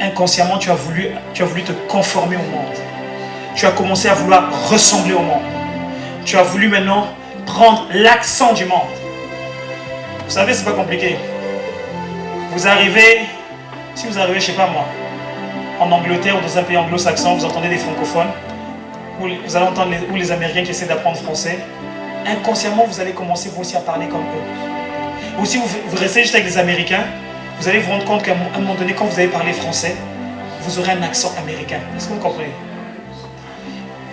inconsciemment tu as voulu te conformer au monde. Tu as commencé à vouloir ressembler au monde. Tu as voulu maintenant prendre l'accent du monde. Vous savez, c'est pas compliqué. Vous arrivez, si vous arrivez, je sais pas moi, en Angleterre ou dans un pays anglo-saxon, vous entendez des francophones, vous allez entendre les Américains qui essaient d'apprendre français. Inconsciemment, vous allez commencer vous aussi à parler comme eux. Ou si vous restez juste avec des Américains, vous allez vous rendre compte qu'à un moment donné, quand vous allez parler français, vous aurez un accent américain. Est-ce que vous comprenez?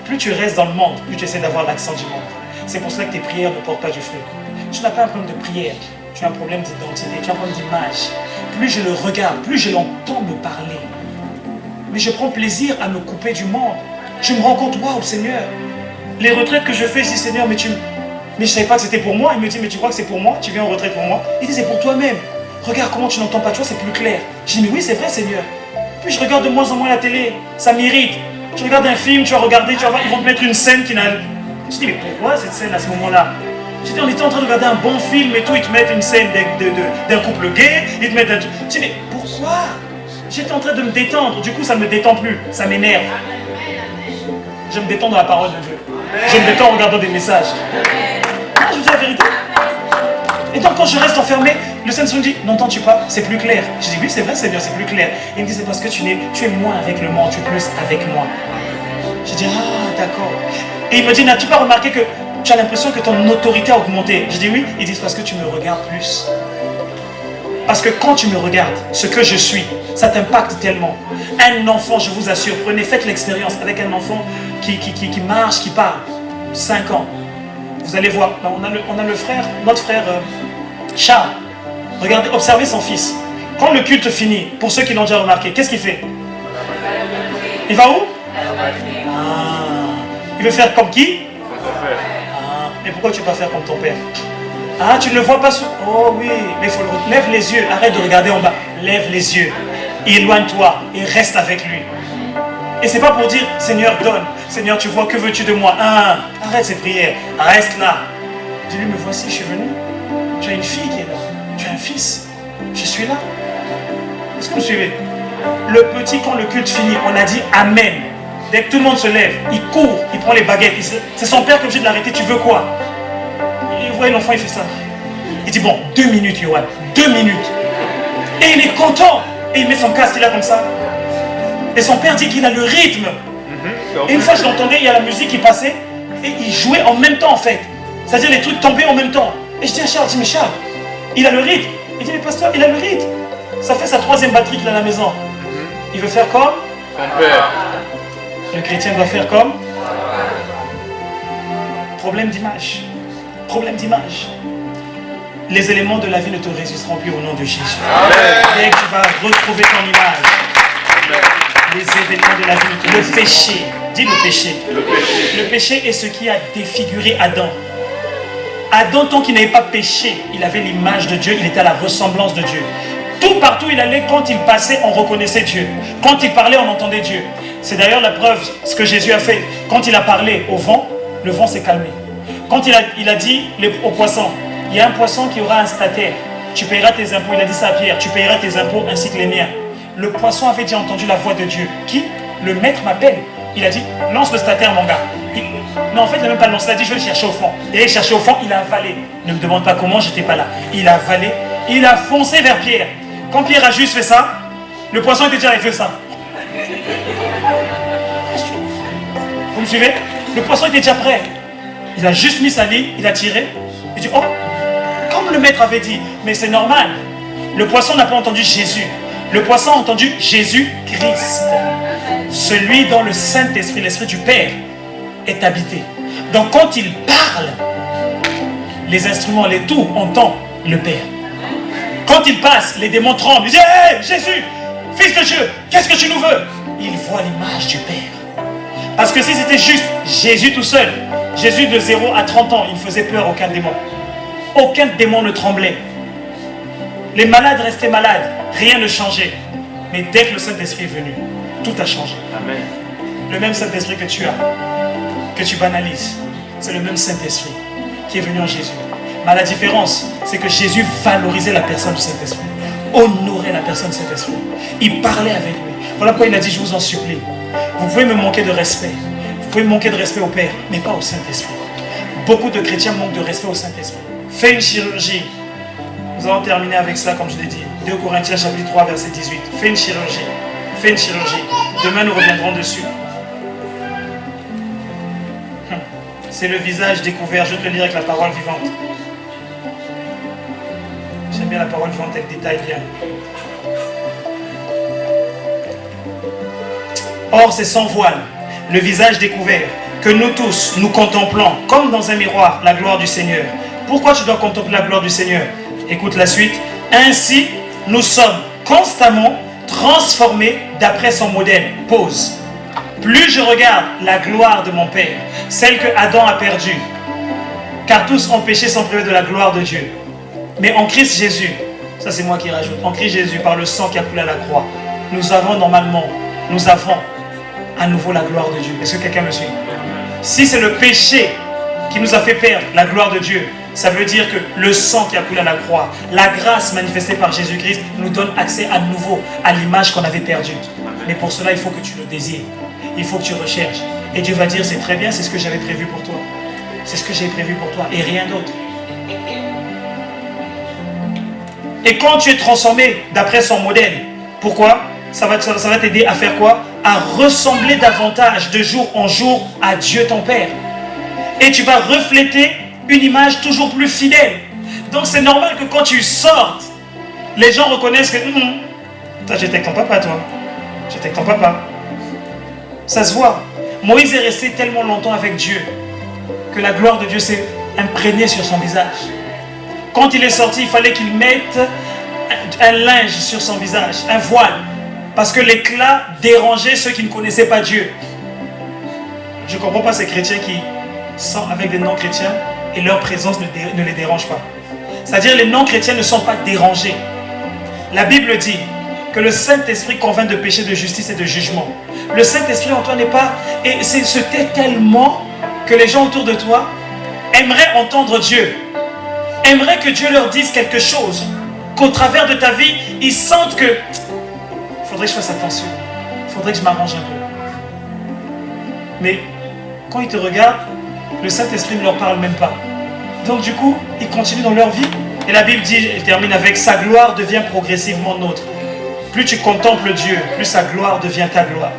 Plus tu restes dans le monde, plus tu essaies d'avoir l'accent du monde. C'est pour cela que tes prières ne portent pas du fruit. Tu n'as pas un problème de prière, tu as un problème d'identité, tu as un problème d'image. Plus je le regarde, plus je l'entends me parler. Mais je prends plaisir à me couper du monde. Je me rends compte, waouh Seigneur, les retraites que je fais, je dis Seigneur, mais je ne savais pas que c'était pour moi. Il me dit, mais tu crois que c'est pour moi? Tu viens en retraite pour moi? Il dit, c'est pour toi-même. Regarde comment tu n'entends pas, tu vois, c'est plus clair. Je dis, mais oui, c'est vrai Seigneur. Puis je regarde de moins en moins la télé, ça m'irrite. Tu regardes un film, tu vas regarder, tu vas voir, ils vont te mettre une scène qui n'a... Je dis, mais pourquoi cette scène à ce moment-là? Je dis, on était en train de regarder un bon film et tout, ils te mettent une scène d'un couple gay, ils te mettent un... Je dis, mais pourquoi? J'étais en train de me détendre, du coup ça ne me détend plus, ça m'énerve. Je me détends dans la parole de Dieu. Je me détends en regardant des messages. Ah, je vous dis la vérité. Et donc quand je reste enfermé, le Seigneur me dit, n'entends-tu pas? C'est plus clair. Je dis, oui c'est vrai Seigneur, c'est plus clair. Il me dit, c'est parce que tu es moins avec le monde, tu es plus avec moi. Je dis, ah d'accord. Et il me dit, n'as-tu pas remarqué que tu as l'impression que ton autorité a augmenté? Je dis oui. Il dit, c'est parce que tu me regardes plus. Parce que quand tu me regardes, ce que je suis, ça t'impacte tellement. Un enfant, je vous assure, faites l'expérience avec un enfant qui marche, qui parle. 5 ans. Vous allez voir, on a le frère, notre frère Charles. Regardez, observez son fils. Quand le culte finit, pour ceux qui l'ont déjà remarqué, qu'est-ce qu'il fait? Il va où? Il veut faire comme qui? Mais pourquoi tu ne veux pas faire comme ton père? Ah, tu ne le vois pas sur... Oh oui, mais il faut le... Lève les yeux, arrête de regarder en bas. Lève les yeux, éloigne-toi et reste avec lui. Et c'est pas pour dire, Seigneur, donne. Seigneur, tu vois, que veux-tu de moi? Arrête ces prières, reste là. Dis-lui, me voici, je suis venu. Tu as une fille qui est là. Tu as un fils. Je suis là. Est-ce que vous me suivez? Le petit, quand le culte finit, on a dit Amen. Dès que tout le monde se lève, il court, il prend les baguettes. C'est son père qui est obligé de l'arrêter. Tu veux quoi? Et vous voyez, l'enfant, il fait ça. Il dit, bon, 2 minutes, Yohan. 2 minutes. Et il est content. Et il met son casque, il a comme ça. Et son père dit qu'il a le rythme. Et une fois, je l'entendais, il y a la musique qui passait. Et il jouait en même temps, en fait. C'est-à-dire, les trucs tombaient en même temps. Et je dis à Charles, mais Charles, il a le rythme. Il dit, mais pasteur, il a le rythme. Ça fait sa 3e batterie qu'il a à la maison. Il veut faire comme son père. Le chrétien doit faire comme. Problème d'image. Problème d'image. Les éléments de la vie ne te résisteront plus au nom de Jésus. Dès que tu vas retrouver ton image, les événements de la vie ne te... Le péché. Dis le péché. Le péché est ce qui a défiguré Adam. Adam, tant qu'il n'avait pas péché, il avait l'image de Dieu, il était à la ressemblance de Dieu. Tout partout il allait, quand il passait, on reconnaissait Dieu. Quand il parlait, on entendait Dieu. C'est d'ailleurs la preuve, ce que Jésus a fait. Quand il a parlé au vent, le vent s'est calmé. Quand il a dit aux poissons, il y a un poisson qui aura un stataire. Tu payeras tes impôts. Il a dit ça à Pierre, tu payeras tes impôts ainsi que les miens. Le poisson avait déjà entendu la voix de Dieu. Qui? Le maître m'appelle. Il a dit, lance le stataire, mon gars. Non, en fait, il n'a même pas lancé. Il a dit, je vais le chercher au fond. Et il est cherché au fond, il a avalé. Ne me demande pas comment, j'étais pas là. Il a avalé, il a foncé vers Pierre. Quand Pierre a juste fait ça, le poisson était déjà arrivé ça. Vous me suivez? Le poisson était déjà prêt. Il a juste mis sa ligne, il a tiré. Il dit, oh, comme le maître avait dit, mais c'est normal. Le poisson n'a pas entendu Jésus. Le poisson a entendu Jésus-Christ. Celui dont le Saint-Esprit, l'Esprit du Père, est habité. Donc quand il parle, les instruments, les tout entendent le Père. Quand il passe, les démons tremblent. Il dit, hey, Jésus, Fils de Dieu, qu'est-ce que tu nous veux? Il voit l'image du Père. Parce que si c'était juste Jésus tout seul, Jésus de 0 à 30 ans, il ne faisait peur à aucun démon. Aucun démon ne tremblait. Les malades restaient malades, rien ne changeait. Mais dès que le Saint-Esprit est venu, tout a changé. Amen. Le même Saint-Esprit que tu as, que tu banalises, c'est le même Saint-Esprit qui est venu en Jésus. Mais la différence, c'est que Jésus valorisait la personne du Saint-Esprit, honorait la personne du Saint-Esprit. Il parlait avec lui. Voilà pourquoi il a dit, je vous en supplie. Vous pouvez me manquer de respect. Vous pouvez me manquer de respect au Père, mais pas au Saint-Esprit. Beaucoup de chrétiens manquent de respect au Saint-Esprit. Fais une chirurgie. Nous allons terminer avec ça, comme je l'ai dit. 2 Corinthiens chapitre 3, verset 18. Fais une chirurgie. Fais une chirurgie. Demain, nous reviendrons dessus. C'est le visage découvert. Je vais te le lire avec la parole vivante. J'aime bien la parole vivante, elle détaille bien. Or, c'est sans voile, le visage découvert, que nous tous, nous contemplons, comme dans un miroir, la gloire du Seigneur. Pourquoi tu dois contempler la gloire du Seigneur? Écoute la suite. Ainsi, nous sommes constamment transformés d'après son modèle. Pause. Plus je regarde la gloire de mon Père, celle que Adam a perdue, car tous ont péché sans priver de la gloire de Dieu. Mais en Christ Jésus, ça c'est moi qui rajoute, en Christ Jésus, par le sang qui a coulé à la croix, nous avons à nouveau la gloire de Dieu. Est-ce que quelqu'un me suit? Si c'est le péché qui nous a fait perdre la gloire de Dieu, ça veut dire que le sang qui a coulé à la croix, la grâce manifestée par Jésus-Christ nous donne accès à nouveau à l'image qu'on avait perdue. Mais pour cela, il faut que tu le désires. Il faut que tu recherches. Et Dieu va dire, c'est très bien, c'est ce que j'avais prévu pour toi. C'est ce que j'ai prévu pour toi et rien d'autre. Et quand tu es transformé d'après son modèle, pourquoi? Ça va t'aider à faire quoi? À ressembler davantage de jour en jour à Dieu ton Père. Et tu vas refléter une image toujours plus fidèle. Donc c'est normal que quand tu sortes, les gens reconnaissent que toi j'étais avec ton papa, toi. J'étais avec ton papa. Ça se voit. Moïse est resté tellement longtemps avec Dieu que la gloire de Dieu s'est imprégnée sur son visage. Quand il est sorti, il fallait qu'il mette un linge sur son visage, un voile. Parce que l'éclat dérangeait ceux qui ne connaissaient pas Dieu. Je ne comprends pas ces chrétiens qui sont avec des non-chrétiens et leur présence ne les dérange pas. C'est-à-dire les non-chrétiens ne sont pas dérangés. La Bible dit que le Saint-Esprit convainc de péché, de justice et de jugement. Le Saint-Esprit en toi n'est pas... Et se tait tellement que les gens autour de toi aimeraient entendre Dieu. Aimeraient que Dieu leur dise quelque chose. Qu'au travers de ta vie, ils sentent que... Il faudrait que je fasse attention. Il faudrait que je m'arrange un peu. Mais quand ils te regardent, le Saint-Esprit ne leur parle même pas. Donc du coup, ils continuent dans leur vie. Et la Bible dit, elle termine avec, sa gloire devient progressivement nôtre. Plus tu contemples Dieu, plus sa gloire devient ta gloire.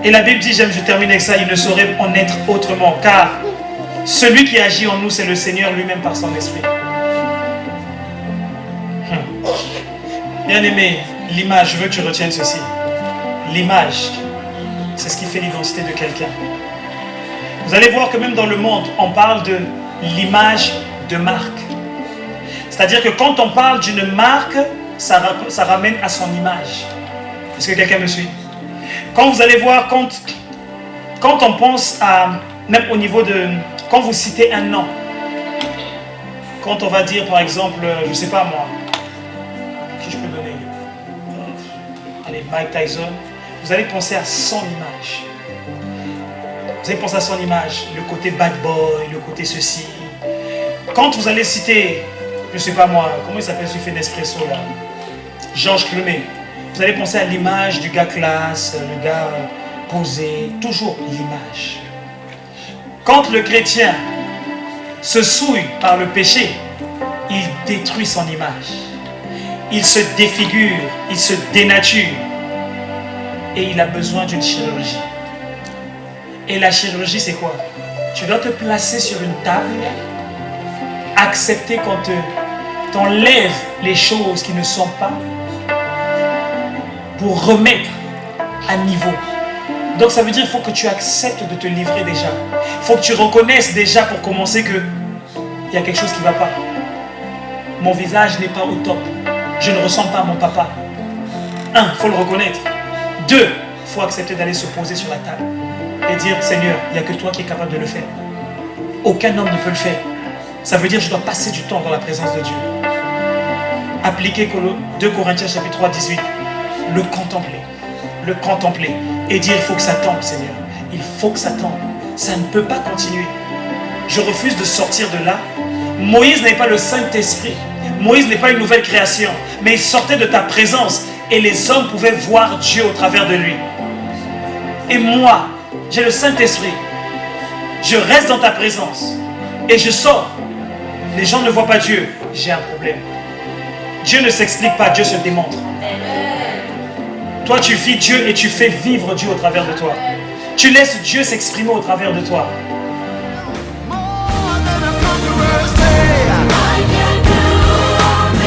Et la Bible dit, je termine avec ça, il ne saurait en être autrement. Car celui qui agit en nous, c'est le Seigneur lui-même par son esprit. Bien-aimé, l'image, je veux que tu retiennes ceci. L'image, c'est ce qui fait l'identité de quelqu'un. Vous allez voir que même dans le monde, on parle de l'image de marque. C'est-à-dire que quand on parle d'une marque, ça ramène à son image. Est-ce que quelqu'un me suit? Quand vous allez voir, quand on pense à, même au niveau de, quand vous citez un nom, quand on va dire par exemple, je ne sais pas moi, qui je peux donner? Allez, Mike Tyson, vous allez penser à son image. Vous allez penser à son image, le côté bad boy, le côté ceci. Quand vous allez citer, je ne sais pas moi, comment il s'appelle celui qui fait Nespresso là? Georges Clooney. Vous allez penser à l'image du gars classe, le gars posé, toujours l'image. Quand le chrétien se souille par le péché, il détruit son image. Il se défigure, il se dénature. Et il a besoin d'une chirurgie. Et la chirurgie, c'est quoi? Tu dois te placer sur une table, accepter qu'on t'enlève les choses qui ne sont pas, pour remettre à niveau. Donc ça veut dire qu'il faut que tu acceptes de te livrer déjà. Il faut que tu reconnaisses déjà pour commencer que il y a quelque chose qui ne va pas. Mon visage n'est pas au top. Je ne ressemble pas à mon papa. 1, il faut le reconnaître. 2, il faut accepter d'aller se poser sur la table et dire, Seigneur, il n'y a que toi qui es capable de le faire. Aucun homme ne peut le faire. Ça veut dire que je dois passer du temps dans la présence de Dieu. Appliquer 2 Corinthiens chapitre 3, 18. Le contempler et dire, il faut que ça tombe, Seigneur. Il faut que ça tombe. Ça ne peut pas continuer. Je refuse de sortir de là. Moïse n'est pas le Saint-Esprit. Moïse n'est pas une nouvelle création. Mais il sortait de ta présence. et les hommes pouvaient voir Dieu au travers de lui. Et moi, j'ai le Saint-Esprit. Je reste dans ta présence et je sors. Les gens ne voient pas Dieu. J'ai un problème. Dieu ne s'explique pas, Dieu se démontre. Toi, tu vis Dieu et tu fais vivre Dieu au travers de toi. Tu laisses Dieu s'exprimer au travers de toi.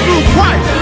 Through Christ.